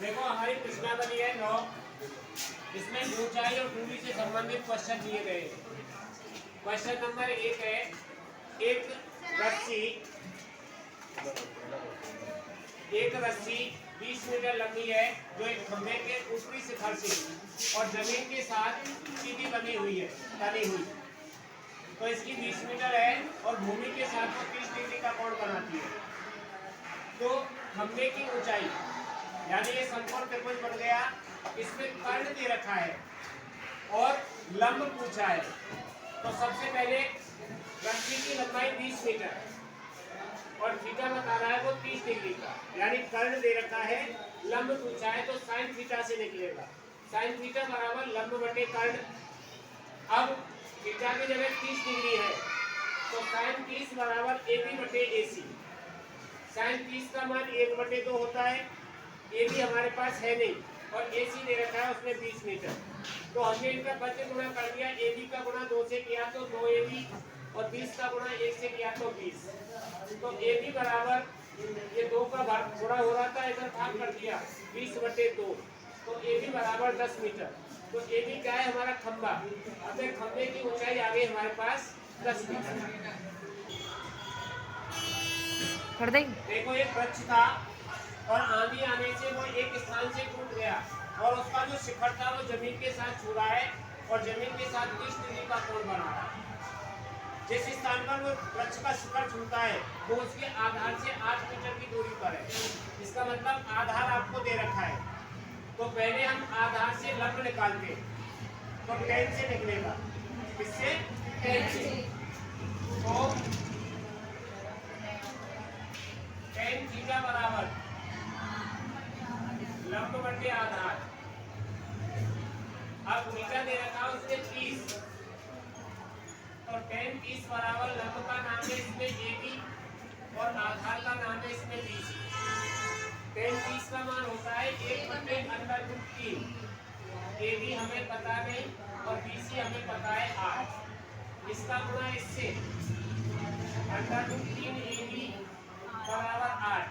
देखो हमारी प्रश्नावली है 9। इसमें ऊंचाई और दूरी से संबंधित क्वेश्चन दिए गए। क्वेश्चन नंबर 1 है, एक रस्सी 20 मीटर लंबी है जो एक खंभे के ऊपरी शिखर से और जमीन के साथ सीधी बनी हुई है, तनी हुई। तो इसकी 20 मीटर है और भूमि के साथ वो 30 डिग्री का कोण बनाती है। तो खंभे की ऊंचाई यानी ये समकोण त्रिभुज बन गया। इसमें कर्ण दे रखा है और लंब पूछा है। तो सबसे पहले रस्सी की लंबाई 20 मीटर और थीटा बता रहा है वो 30 डिग्री का, यानी कर्ण दे रखा है, लंब पूछा है तो साइन थीटा से निकलेगा। साइन थीटा बराबर लंब बटे कर्ण। अब थीटा की जगह 30 डिग्री है तो साइन 30 बराबर AB बटे AC। साइन 30 का मान 1/2 होता है। AB हमारे पास है नहीं और AC दे रखा है उसमें 20 मीटर। तो हमने इनका पद गुणा कर दिया। AB का गुणा 2 से किया तो 2AB और 20 का गुणा 1 से किया तो 20। तो AB बराबर ये 2 का गुणा हो रहा था, इधर भाग कर दिया 20/2। तो AB बराबर 10 मीटर। तो AB क्या है हमारा खंभा। अब खंभे की ऊंचाई आ गई हमारे पास 10 मीटर। देखो एक वृक्ष था और आंधी आने से वो एक स्थान से टूट गया और उसका जो शिखर था वो जमीन के साथ छू रहा है और जमीन के साथ 30 डिग्री का कोण बना रहा है। जिस स्थान पर वो वृक्ष का शिखर छूता है वो उसके आधार से 8 मीटर की दूरी पर है। इसका मतलब आधार आपको दे रखा है। तो पहले हम आधार से लंब निकालते तो tan से निकलेगा। किससे? tan से। तो tan थीटा बराबर लंब बटे आधार। अब थीटा दे रखा है उसने 30 तो tan 30 बराबर लंब का नाम है इसमें AB और आधार का नाम है इसमें BC। tan 30 का मान होता है 1/√3। AB हमें पता नहीं और BC हमें पता है 8। इसका गुणा इससे √3 AB बराबर 8।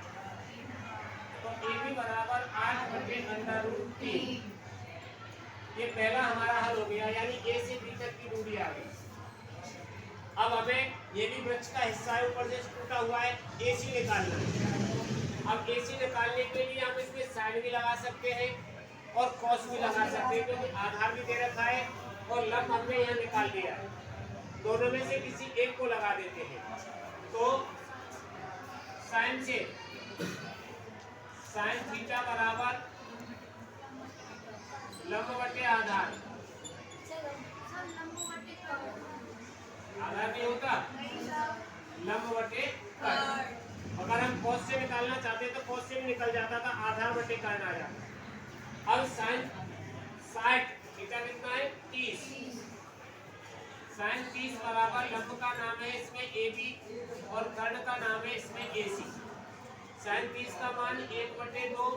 तो AB बराबर 8/√3। ये पहला हमारा हल हो गया, यानी A से B तक की दूरी आ गई। अब हमें ये भी वृक्ष का हिस्सा है, ऊपर से टूटा हुआ है, AC निकालना है। अब AC निकालने के लिए हम इसमें साइन भी लगा सकते हैं और कॉस भी लगा सकते हैं, क्योंकि आधार भी दे रखा है और लंब हमने यहाँ निकाल दिया है। दोनों में से किसी एक को लगा देते हैं। तो साइन से साइन थीटा बराबर लंब बटे आधार। आधार नहीं होता, लंब बटे कर्ण। अगर हम कॉस से निकालना चाहते तो कॉस से भी निकल जाता था, आधार बटे कर्ण आ जाता। अब साइन 60 थीटा कितना है 30। साइन 30 बराबर लंब का नाम है इसमें AB और कर्ण का नाम है इसमें AC। साइन 30 का मान 1/2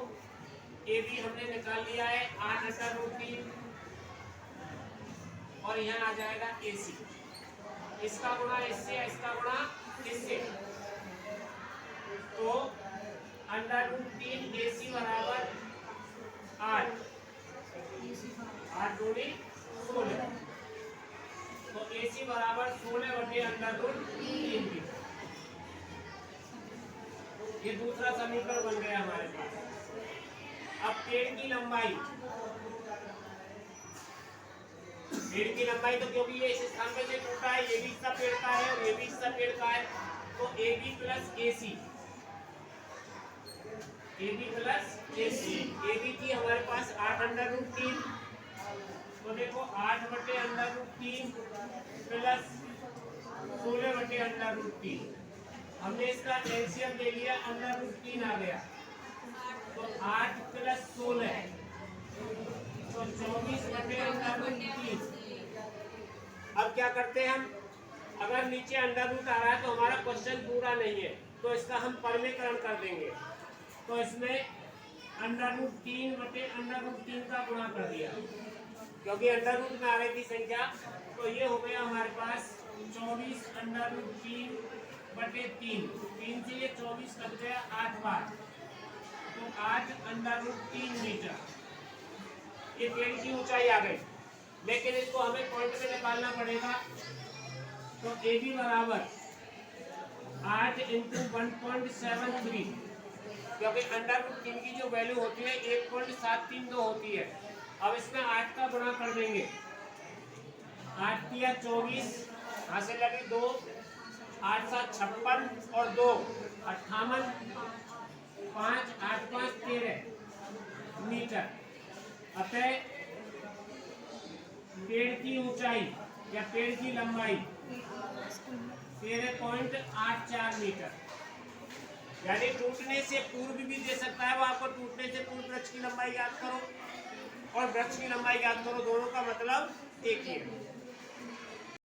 AB हमने निकाल लिया है 8/√3 और यहाँ आ जाएगा AC। इसका गुणा इससे, इसका गुणा इससे, तो √3 AC बराबर 8 दूनी 16। तो AC बराबर 16/√3। ये दूसरा समीकरण बन गया हमारे पास। अब पेड़ की लंबाई, पेड़ की लंबाई तो क्योंकि ये इस स्थान पे से टूटा है, ये भी हिस्सा पेड़ का है और ये भी हिस्सा पेड़ का है, तो AB plus AC, AB plus AC। AB की हमारे पास 8/√3, तो देखो 8/√3 प्लस 16/√3। हमने इसका एलसीएम ले लिया, √3 आ गया, तो 8 प्लस 16 तो 24/√3। अब क्या करते हैं हम, अगर नीचे अंडर आ रहा है तो हमारा क्वेश्चन पूरा नहीं है, तो इसका हम परमीकरण कर देंगे। तो इसमें √3/√3 का गुणा कर दिया, क्योंकि अंडर रूट में आ रही थी संख्या। तो ये हो गया हमारे पास 24/√3/3। 3 से ये 24 कट गया 8 बार, तो तो 8√3 मीटर ये पेड़ की ऊंचाई आ गई। लेकिन इसको हमें पॉइंट में निकालना पड़ेगा। तो ए बी बराबर 8 इंटू 1.73, क्योंकि √3 की जो वैल्यू होती है 1.732 होती है। अब इसमें 8 का गुणा कर देंगे। 8 किया 24, यहाँ से लगे 2, 8 7 56 और 2 58, 5 8 5 13 मीटर। अतः पेड़ की ऊंचाई या पेड़ की लंबाई 13.84 मीटर। यानी टूटने से पूर्व भी दे सकता है वो आपको, टूटने से पूर्व वृक्ष की लंबाई याद करो और वृक्ष की लंबाई याद करो, दोनों का मतलब एक ही है।